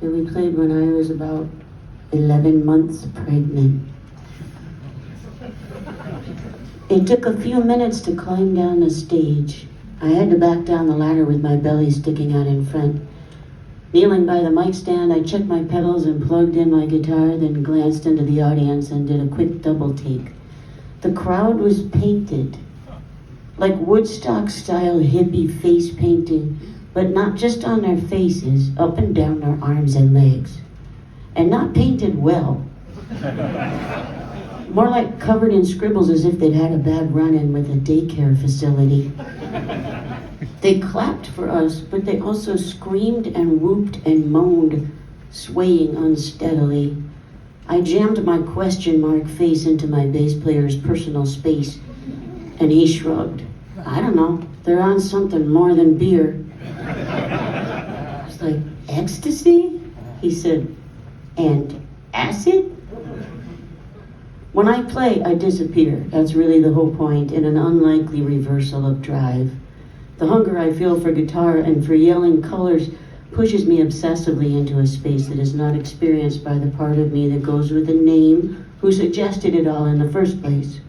that we played when I was about 11 months pregnant. It took a few minutes to climb down the stage. I had to back down the ladder with my belly sticking out in front. Kneeling by the mic stand, I checked my pedals and plugged in my guitar, then glanced into the audience and did a quick double take. The crowd was painted, like Woodstock-style hippie face painting, but not just on their faces, up and down their arms and legs. And not painted well. More like covered in scribbles as if they'd had a bad run-in with a daycare facility. They clapped for us, but they also screamed and whooped and moaned, swaying unsteadily. I jammed my question mark face into my bass player's personal space, and he shrugged. I don't know, they're on something more than beer. I was like, ecstasy? He said, and acid? When I play, I disappear. That's really the whole point, in an unlikely reversal of drive. The hunger I feel for guitar and for yelling colors pushes me obsessively into a space that is not experienced by the part of me that goes with the name who suggested it all in the first place.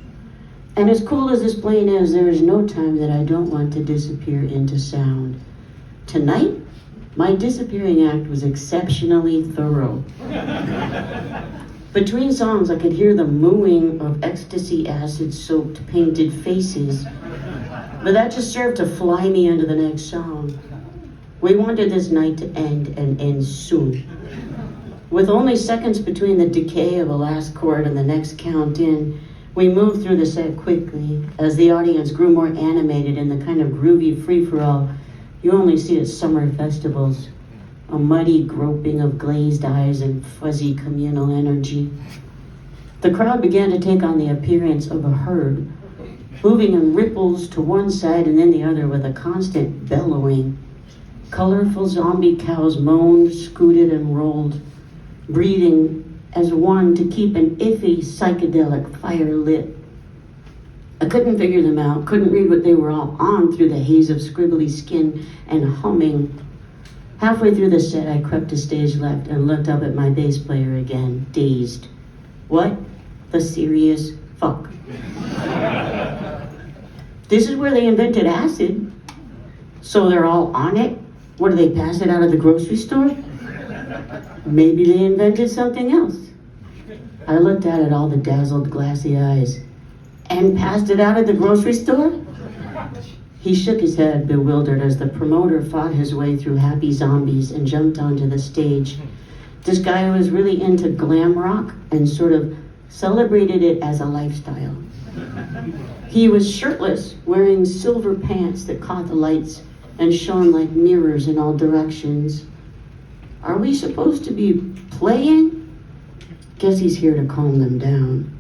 And as cool as this playing is, there is no time that I don't want to disappear into sound. Tonight, my disappearing act was exceptionally thorough. Between songs, I could hear the mooing of ecstasy acid-soaked painted faces, but that just served to fly me into the next song. We wanted this night to end and end soon. With only seconds between the decay of a last chord and the next count in, we moved through the set quickly as the audience grew more animated in the kind of groovy free-for-all you only see at summer festivals. A muddy groping of glazed eyes and fuzzy communal energy. The crowd began to take on the appearance of a herd, moving in ripples to one side and then the other with a constant bellowing. Colorful zombie cows moaned, scooted, and rolled, breathing as one to keep an iffy psychedelic fire lit. I couldn't figure them out, couldn't read what they were all on through the haze of scribbly skin and humming. Halfway through the set, I crept to stage left and looked up at my bass player again, dazed. What the serious fuck? This is where they invented acid. So they're all on it? What, do they pass it out of the grocery store? Maybe they invented something else. I looked at all the dazzled, glassy eyes. And passed it out at the grocery store? He shook his head, bewildered, as the promoter fought his way through happy zombies and jumped onto the stage. This guy was really into glam rock and sort of celebrated it as a lifestyle. He was shirtless, wearing silver pants that caught the lights and shone like mirrors in all directions. Are we supposed to be playing? Guess he's here to calm them down.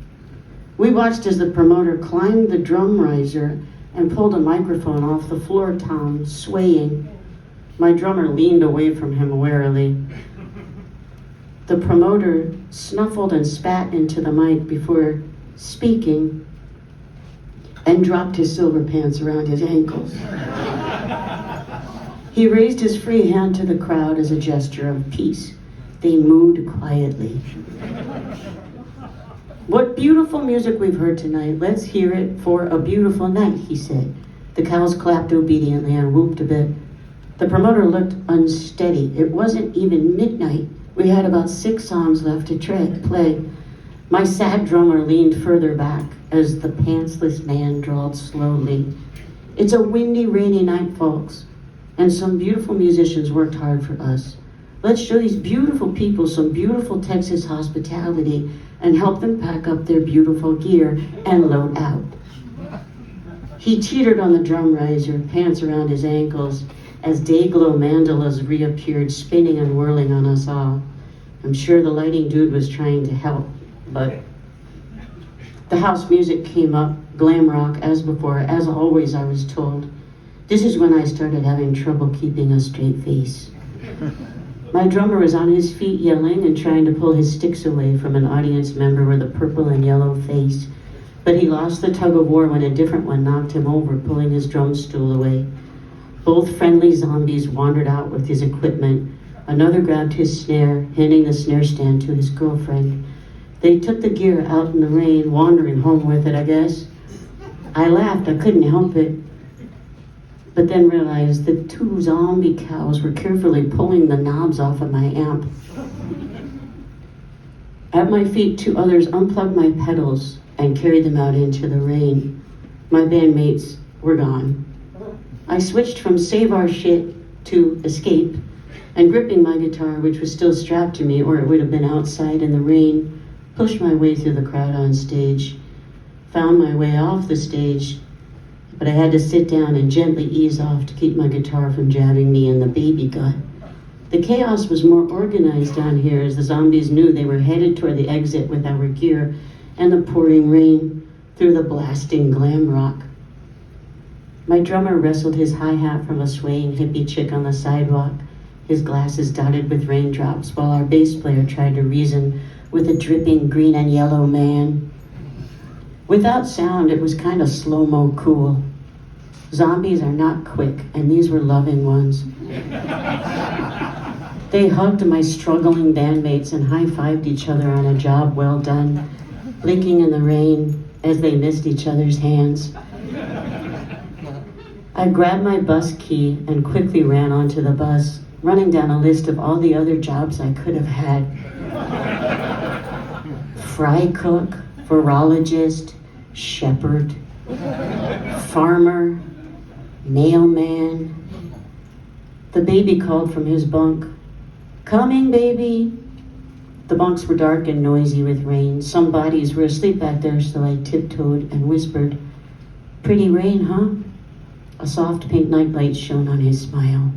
We watched as the promoter climbed the drum riser and pulled a microphone off the floor tom, swaying. My drummer leaned away from him warily. The promoter snuffled and spat into the mic before speaking and dropped his silver pants around his ankles. He raised his free hand to the crowd as a gesture of peace. They mooed quietly. What beautiful music we've heard tonight. Let's hear it for a beautiful night, he said. The cows clapped obediently and whooped a bit. The promoter looked unsteady. It wasn't even midnight. We had about 6 songs left to play. My sad drummer leaned further back as the pantsless man drawled slowly. It's a windy, rainy night, folks, and some beautiful musicians worked hard for us. Let's show these beautiful people some beautiful Texas hospitality and help them pack up their beautiful gear and load out. He teetered on the drum riser, pants around his ankles, as day-glow mandalas reappeared, spinning and whirling on us all. I'm sure the lighting dude was trying to help, but the house music came up, glam rock as before, as always, I was told. This is when I started having trouble keeping a straight face. My drummer was on his feet yelling and trying to pull his sticks away from an audience member with a purple and yellow face, but he lost the tug of war when a different one knocked him over, pulling his drum stool away. Both friendly zombies wandered out with his equipment, Another grabbed his snare, handing the snare stand to his girlfriend. They took the gear out in the rain, wandering home with it, I guess. I laughed, I couldn't help it, but then realized that 2 zombie cows were carefully pulling the knobs off of my amp. At my feet, 2 others unplugged my pedals and carried them out into the rain. My bandmates were gone. I switched from save our shit to escape, and gripping my guitar, which was still strapped to me, or it would have been outside in the rain, pushed my way through the crowd on stage. Found my way off the stage, but I had to sit down and gently ease off to keep my guitar from jabbing me in the baby gut. The chaos was more organized down here as the zombies knew they were headed toward the exit with our gear and the pouring rain through the blasting glam rock. My drummer wrestled his hi-hat from a swaying hippie chick on the sidewalk, his glasses dotted with raindrops, while our bass player tried to reason with a dripping green and yellow man. Without sound, it was kind of slow-mo cool. Zombies are not quick, and these were loving ones. They hugged my struggling bandmates and high-fived each other on a job well done, blinking in the rain as they missed each other's hands. I grabbed my bus key and quickly ran onto the bus, running down a list of all the other jobs I could have had. Fry cook, virologist, shepherd, farmer, mailman. The baby called from his bunk. "Coming, baby." The bunks were dark and noisy with rain. Some bodies were asleep back there, so I tiptoed and whispered, "Pretty rain, huh?" A soft pink nightlight shone on his smile.